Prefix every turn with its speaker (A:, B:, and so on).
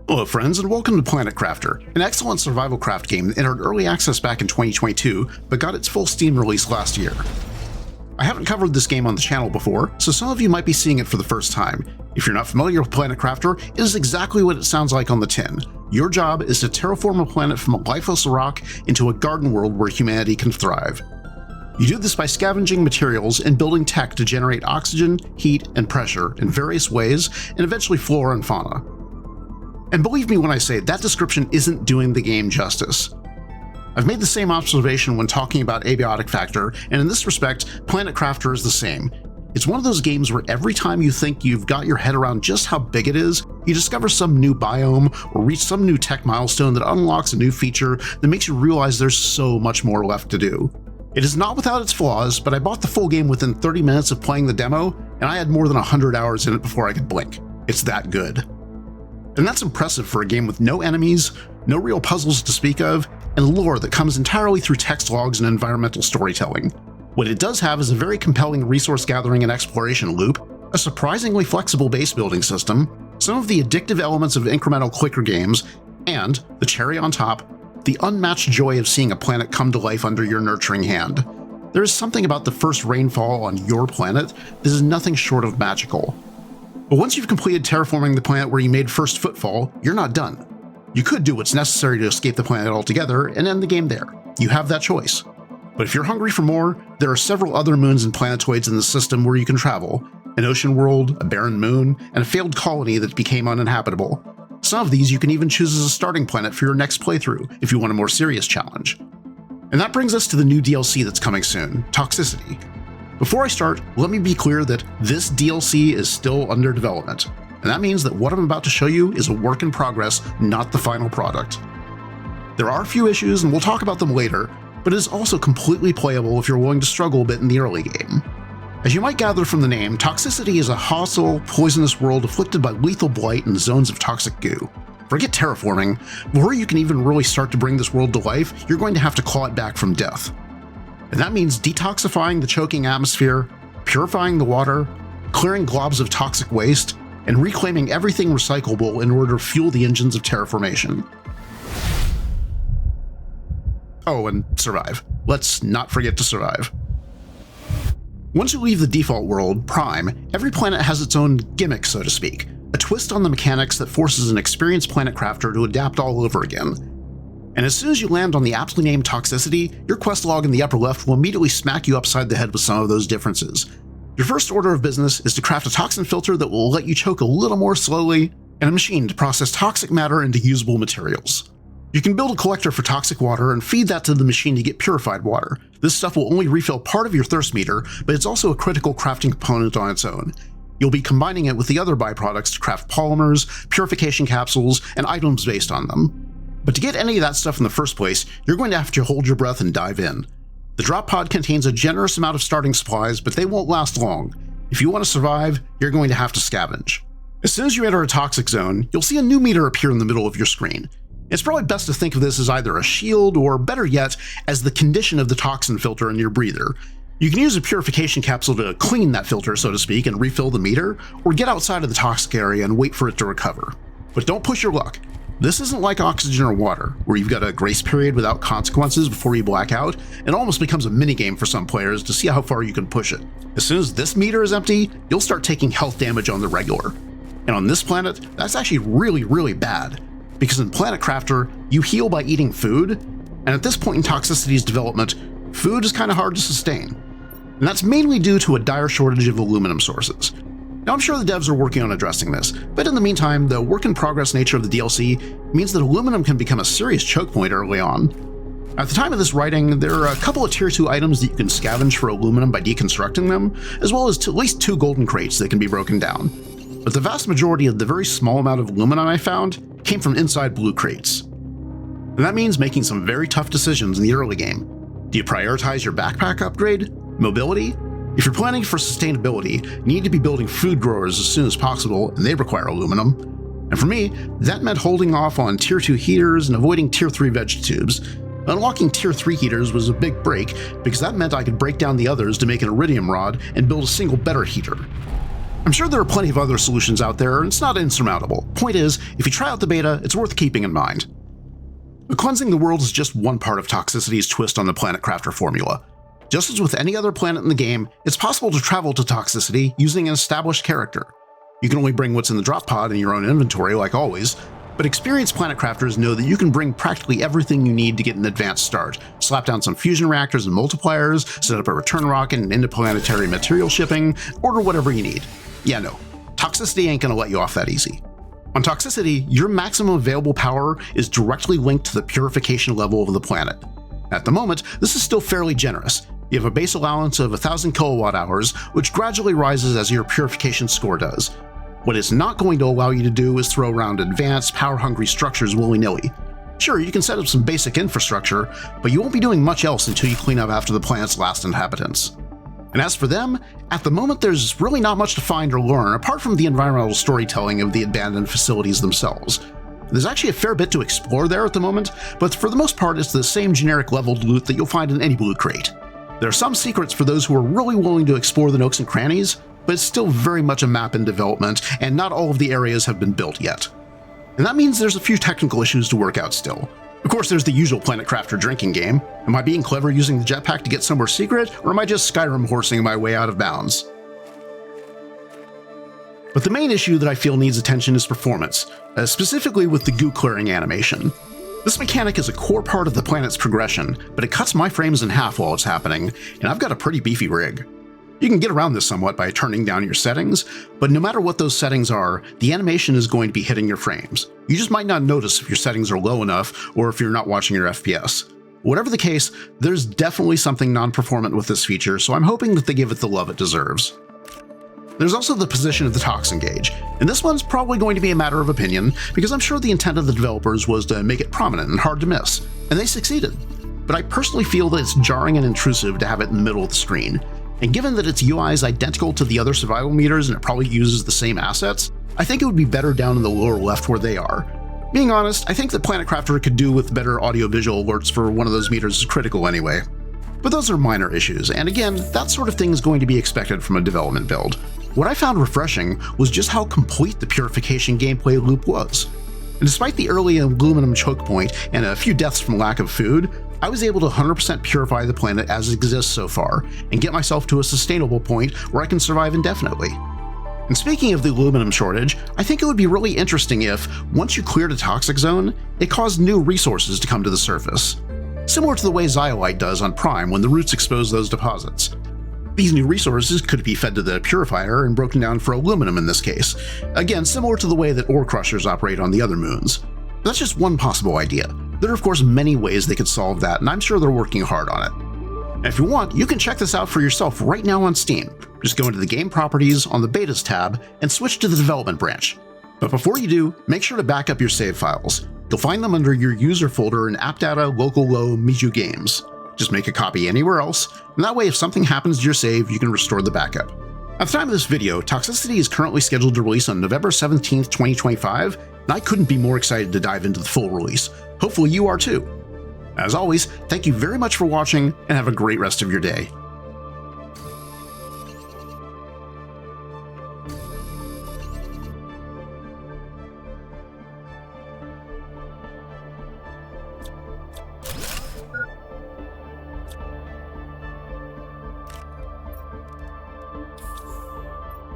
A: Hello friends, and welcome to Planet Crafter, an excellent survival craft game that entered early access back in 2022, but got its full Steam release last year. I haven't covered this game on the channel before, so some of you might be seeing it for the first time. If you're not familiar with Planet Crafter, it is exactly what it sounds like on the tin. Your job is to terraform a planet from a lifeless rock into a garden world where humanity can thrive. You do this by scavenging materials and building tech to generate oxygen, heat, and pressure in various ways, and eventually flora and fauna. And believe me when I say that description isn't doing the game justice. I've made the same observation when talking about Abiotic Factor, and in this respect, Planet Crafter is the same. It's one of those games where every time you think you've got your head around just how big it is, you discover some new biome or reach some new tech milestone that unlocks a new feature that makes you realize there's so much more left to do. It is not without its flaws, but I bought the full game within 30 minutes of playing the demo, and I had more than 100 hours in it before I could blink. It's that good. And that's impressive for a game with no enemies, no real puzzles to speak of, and lore that comes entirely through text logs and environmental storytelling. What it does have is a very compelling resource gathering and exploration loop, a surprisingly flexible base building system, some of the addictive elements of incremental clicker games, and, the cherry on top, the unmatched joy of seeing a planet come to life under your nurturing hand. There is something about the first rainfall on your planet that is nothing short of magical. But once you've completed terraforming the planet where you made first footfall, you're not done. You could do what's necessary to escape the planet altogether and end the game there. You have that choice. But if you're hungry for more, there are several other moons and planetoids in the system where you can travel. An ocean world, a barren moon, and a failed colony that became uninhabitable. Some of these you can even choose as a starting planet for your next playthrough, if you want a more serious challenge. And that brings us to the new DLC that's coming soon, Toxicity. Before I start, let me be clear that this DLC is still under development, and that means that what I'm about to show you is a work in progress, not the final product. There are a few issues, and we'll talk about them later, but it is also completely playable if you're willing to struggle a bit in the early game. As you might gather from the name, Toxicity is a hostile, poisonous world afflicted by lethal blight and zones of toxic goo. Forget terraforming, before you can even really start to bring this world to life, you're going to have to claw it back from death. And that means detoxifying the choking atmosphere, purifying the water, clearing globs of toxic waste, and reclaiming everything recyclable in order to fuel the engines of terraformation. Oh, and survive. Let's not forget to survive. Once you leave the default world, Prime, every planet has its own gimmick, so to speak, a twist on the mechanics that forces an experienced planet crafter to adapt all over again. And as soon as you land on the aptly named Toxicity, your quest log in the upper left will immediately smack you upside the head with some of those differences. Your first order of business is to craft a toxin filter that will let you choke a little more slowly, and a machine to process toxic matter into usable materials. You can build a collector for toxic water and feed that to the machine to get purified water. This stuff will only refill part of your thirst meter, but it's also a critical crafting component on its own. You'll be combining it with the other byproducts to craft polymers, purification capsules, and items based on them. But to get any of that stuff in the first place, you're going to have to hold your breath and dive in. The drop pod contains a generous amount of starting supplies, but they won't last long. If you want to survive, you're going to have to scavenge. As soon as you enter a toxic zone, you'll see a new meter appear in the middle of your screen. It's probably best to think of this as either a shield, or better yet, as the condition of the toxin filter in your breather. You can use a purification capsule to clean that filter, so to speak, and refill the meter, or get outside of the toxic area and wait for it to recover. But don't push your luck. This isn't like oxygen or water, where you've got a grace period without consequences before you black out. It almost becomes a minigame for some players to see how far you can push it. As soon as this meter is empty, you'll start taking health damage on the regular. And on this planet, that's actually really bad, because in Planet Crafter, you heal by eating food, and at this point in Toxicity's development, food is kind of hard to sustain. And that's mainly due to a dire shortage of aluminum sources. Now, I'm sure the devs are working on addressing this, but in the meantime, the work-in-progress nature of the DLC means that aluminum can become a serious choke point early on. At the time of this writing, there are a couple of Tier 2 items that you can scavenge for aluminum by deconstructing them, as well as at least 2 golden crates that can be broken down. But the vast majority of the very small amount of aluminum I found came from inside blue crates. And that means making some very tough decisions in the early game. Do you prioritize your backpack upgrade? Mobility? If you're planning for sustainability, you need to be building food growers as soon as possible, and they require aluminum. And for me, that meant holding off on Tier 2 heaters and avoiding Tier 3 vegetubes. Unlocking Tier 3 heaters was a big break, because that meant I could break down the others to make an iridium rod and build a single better heater. I'm sure there are plenty of other solutions out there, and it's not insurmountable. Point is, if you try out the beta, it's worth keeping in mind. But cleansing the world is just one part of Toxicity's twist on the Planet Crafter formula. Just as with any other planet in the game, it's possible to travel to Toxicity using an established character. You can only bring what's in the drop pod in your own inventory, like always, but experienced Planet Crafters know that you can bring practically everything you need to get an advanced start. Slap down some fusion reactors and multipliers, set up a return rocket and interplanetary material shipping, order whatever you need. Yeah, no, Toxicity ain't gonna let you off that easy. On Toxicity, your maximum available power is directly linked to the purification level of the planet. At the moment, this is still fairly generous. You have a base allowance of 1000 kilowatt hours, which gradually rises as your purification score does. What it's not going to allow you to do is throw around advanced, power-hungry structures willy-nilly. Sure, you can set up some basic infrastructure, but you won't be doing much else until you clean up after the planet's last inhabitants. And as for them, at the moment there's really not much to find or learn apart from the environmental storytelling of the abandoned facilities themselves. There's actually a fair bit to explore there at the moment, but for the most part it's the same generic leveled loot that you'll find in any loot crate. There are some secrets for those who are really willing to explore the nooks and crannies, but it's still very much a map in development, and not all of the areas have been built yet. And that means there's a few technical issues to work out still. Of course, there's the usual Planet Crafter drinking game. Am I being clever using the jetpack to get somewhere secret, or am I just Skyrim horsing my way out of bounds? But the main issue that I feel needs attention is performance, specifically with the goo clearing animation. This mechanic is a core part of the planet's progression, but it cuts my frames in half while it's happening, and I've got a pretty beefy rig. You can get around this somewhat by turning down your settings, but no matter what those settings are, the animation is going to be hitting your frames. You just might not notice if your settings are low enough or if you're not watching your FPS. Whatever the case, there's definitely something non-performant with this feature, so I'm hoping that they give it the love it deserves. There's also the position of the Toxin gauge, and this one's probably going to be a matter of opinion, because I'm sure the intent of the developers was to make it prominent and hard to miss, and they succeeded. But I personally feel that it's jarring and intrusive to have it in the middle of the screen. And given that its UI is identical to the other survival meters and it probably uses the same assets, I think it would be better down in the lower left where they are. Being honest, I think that Planet Crafter could do with better audio-visual alerts for one of those meters is critical anyway. But those are minor issues, and again, that sort of thing is going to be expected from a development build. What I found refreshing was just how complete the purification gameplay loop was. And despite the early aluminum choke point and a few deaths from lack of food, I was able to 100% purify the planet as it exists so far, and get myself to a sustainable point where I can survive indefinitely. And speaking of the aluminum shortage, I think it would be really interesting if, once you cleared a toxic zone, it caused new resources to come to the surface. Similar to the way Zeolite does on Prime when the roots expose those deposits. These new resources could be fed to the purifier and broken down for aluminum in this case, again similar to the way that ore crushers operate on the other moons. But that's just one possible idea. There are of course many ways they could solve that, and I'm sure they're working hard on it. And if you want, you can check this out for yourself right now on Steam. Just go into the game properties on the Betas tab and switch to the development branch. But before you do, make sure to back up your save files. You'll find them under your user folder in AppData Local Low Miju Games. Just make a copy anywhere else, and that way if something happens to your save, you can restore the backup. At the time of this video, Toxicity is currently scheduled to release on November 17th, 2025, and I couldn't be more excited to dive into the full release. Hopefully you are too. As always, thank you very much for watching, and have a great rest of your day.